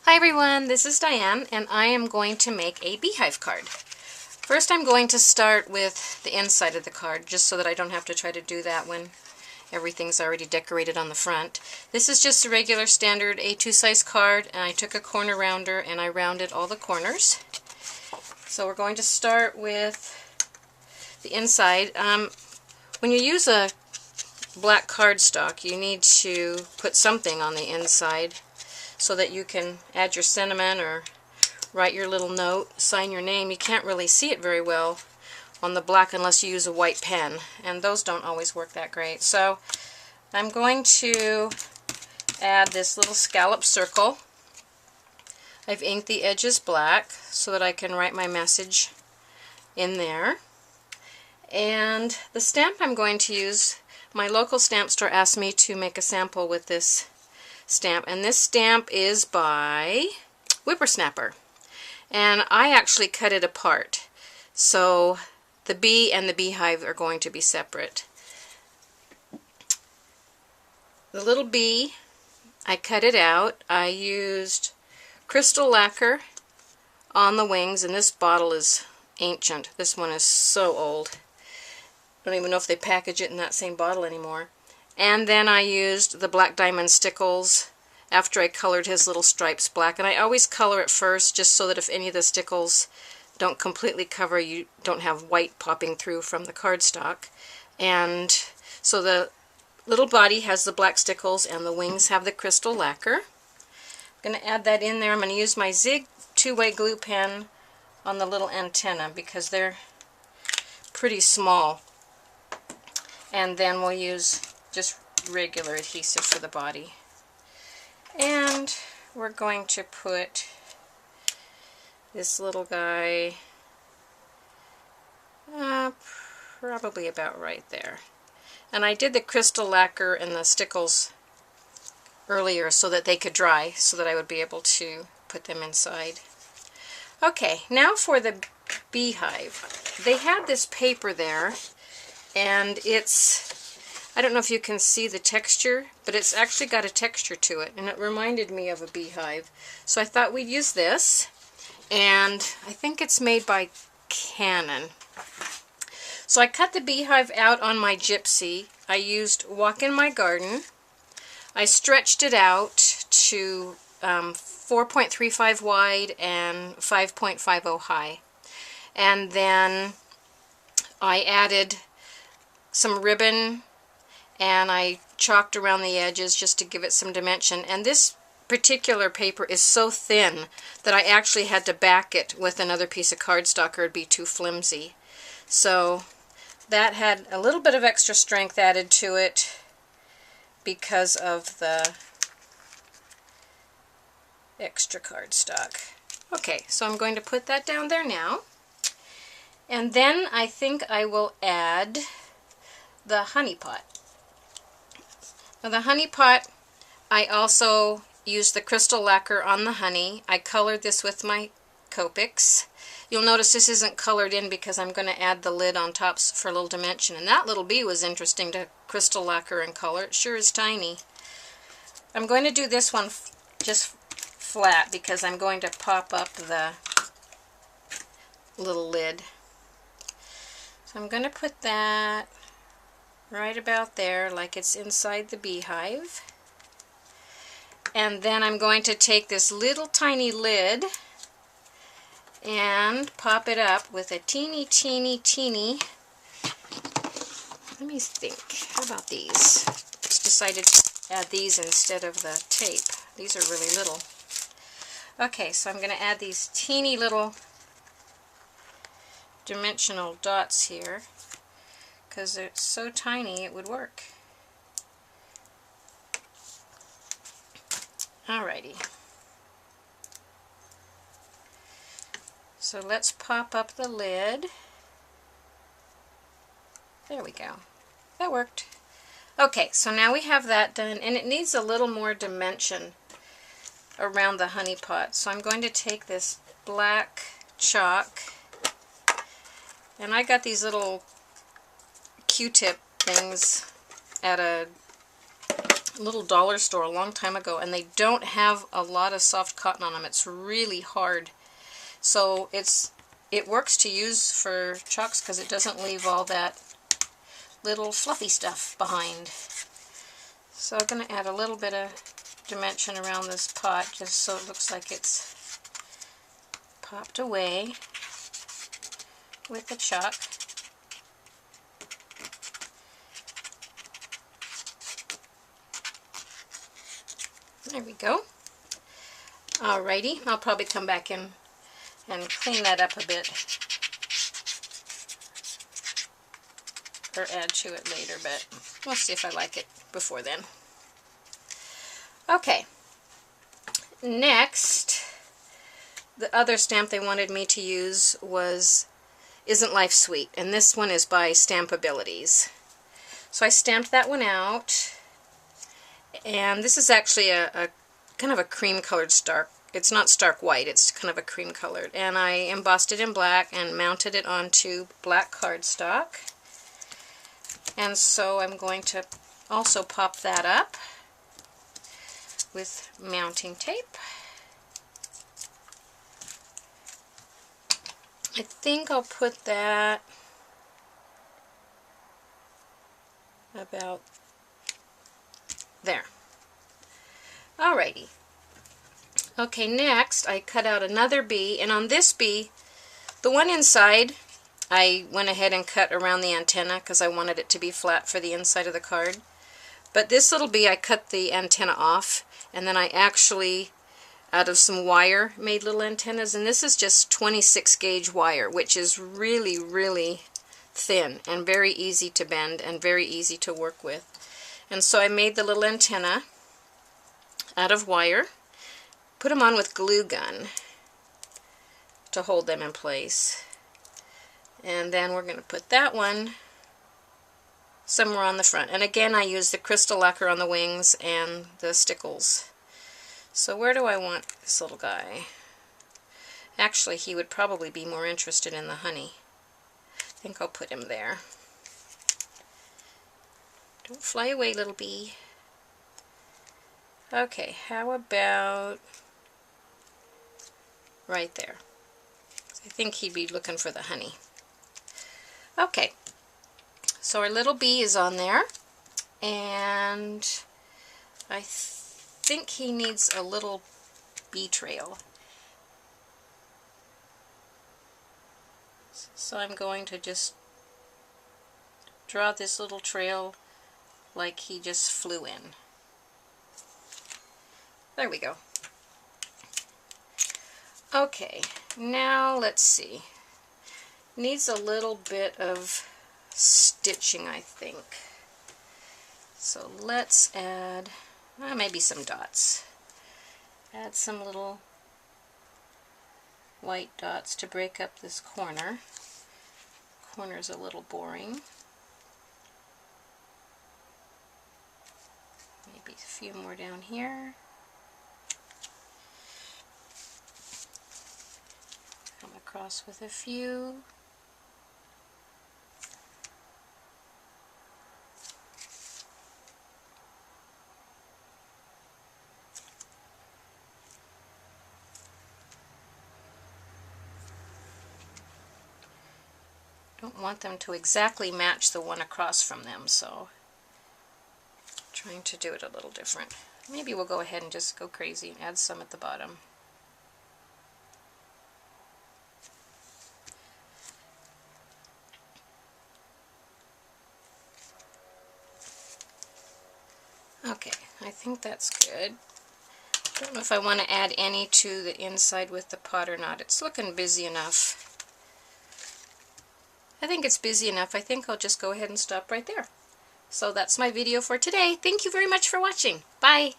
Hi everyone, this is Diane and I am going to make a beehive card. First I'm going to start with the inside of the card just so that I don't have to try to do that when everything's already decorated on the front. This is just a regular standard A2 size card and I took a corner rounder and I rounded all the corners. So we're going to start with the inside. When you use a black cardstock you need to put something on the inside so that you can add your sentiment or write your little note, sign your name. You can't really see it very well on the black unless you use a white pen, and those don't always work that great. So I'm going to add this little scallop circle. I've inked the edges black so that I can write my message in there. And the stamp I'm going to use, my local stamp store asked me to make a sample with this stamp, and this stamp is by Whippersnapper, and I actually cut it apart, so the bee and the beehive are going to be separate. The little bee, I cut it out. I used crystal lacquer on the wings, and this bottle is ancient. This one is so old. I don't even know if they package it in that same bottle anymore. And then I used the black diamond stickles after I colored his little stripes black. And I always color it first just so that if any of the stickles don't completely cover, you don't have white popping through from the cardstock. And so the little body has the black stickles and the wings have the crystal lacquer. I'm going to add that in there. I'm going to use my Zig two-way glue pen on the little antenna because they're pretty small. And then we'll use just regular adhesive for the body. And we're going to put this little guy probably about right there. And I did the crystal lacquer and the stickles earlier so that they could dry, so that I would be able to put them inside. Okay, now for the beehive. They had this paper there, and I don't know if you can see the texture, but it's actually got a texture to it, and it reminded me of a beehive. So I thought we'd use this, and I think it's made by Canon. So I cut the beehive out on my gypsy. I used Walk in My Garden. I stretched it out to 4.35 wide and 5.50 high. And then I added some ribbon and I chalked around the edges just to give it some dimension. And this particular paper is so thin that I actually had to back it with another piece of cardstock or it'd be too flimsy. So that had a little bit of extra strength added to it because of the extra cardstock. Okay, so I'm going to put that down there now. And then I think I will add the honey pot. Now the honey pot, I also used the crystal lacquer on the honey. I colored this with my Copics. You'll notice this isn't colored in because I'm going to add the lid on top for a little dimension. And that little bee was interesting to crystal lacquer and color. It sure is tiny. I'm going to do this one just flat because I'm going to pop up the little lid. So I'm going to put that right about there, like it's inside the beehive. And then I'm going to take this little tiny lid and pop it up with a teeny, let me think, how about these? Just decided to add these instead of the tape. These are really little. Okay, so I'm going to add these teeny little dimensional dots here because it's so tiny it would work. Alrighty. So let's pop up the lid. There we go. That worked. Okay, so now we have that done, and it needs a little more dimension around the honey pot. So I'm going to take this black chalk, and I got these little Q-tip things at a little dollar store a long time ago, and they don't have a lot of soft cotton on them. It's really hard. So it works to use for chalks because it doesn't leave all that little fluffy stuff behind. So I'm going to add a little bit of dimension around this pot just so it looks like it's popped away with the chalk. There we go. Alrighty, I'll probably come back in and clean that up a bit or add to it later, but we'll see if I like it before then. Okay, next, the other stamp they wanted me to use was Isn't Life Sweet, and this one is by Stampabilities. So I stamped that one out, and this is actually a kind of a cream colored stark. It's not stark white, it's kind of a cream colored, and I embossed it in black and mounted it onto black cardstock. And so I'm going to also pop that up with mounting tape. I think I'll put that about there. Alrighty. Okay, next I cut out another bee, and on this bee, the one inside, I went ahead and cut around the antenna because I wanted it to be flat for the inside of the card. But this little bee, I cut the antenna off, and then I actually, out of some wire, made little antennas, and this is just 26 gauge wire, which is really, really thin and very easy to bend and very easy to work with. And so I made the little antenna out of wire, put them on with glue gun to hold them in place. And then we're going to put that one somewhere on the front. And again, I use the crystal lacquer on the wings and the stickles. So where do I want this little guy? Actually, he would probably be more interested in the honey. I think I'll put him there. Don't fly away, little bee. Okay, how about right there? I think he'd be looking for the honey. Okay, so our little bee is on there, and I think he needs a little bee trail. So I'm going to just draw this little trail like he just flew in. There we go. Okay, now let's see. Needs a little bit of stitching, I think. So let's add maybe some dots. Add some little white dots to break up this corner. Corner's a little boring. Maybe a few more down here. Come across with a few. Don't want them to exactly match the one across from them, so I'm trying to do it a little different. Maybe we'll go ahead and just go crazy and add some at the bottom. Okay, I think that's good. Don't know if I want to add any to the inside with the pot or not. It's looking busy enough. I think it's busy enough. I think I'll just go ahead and stop right there. So that's my video for today. Thank you very much for watching. Bye!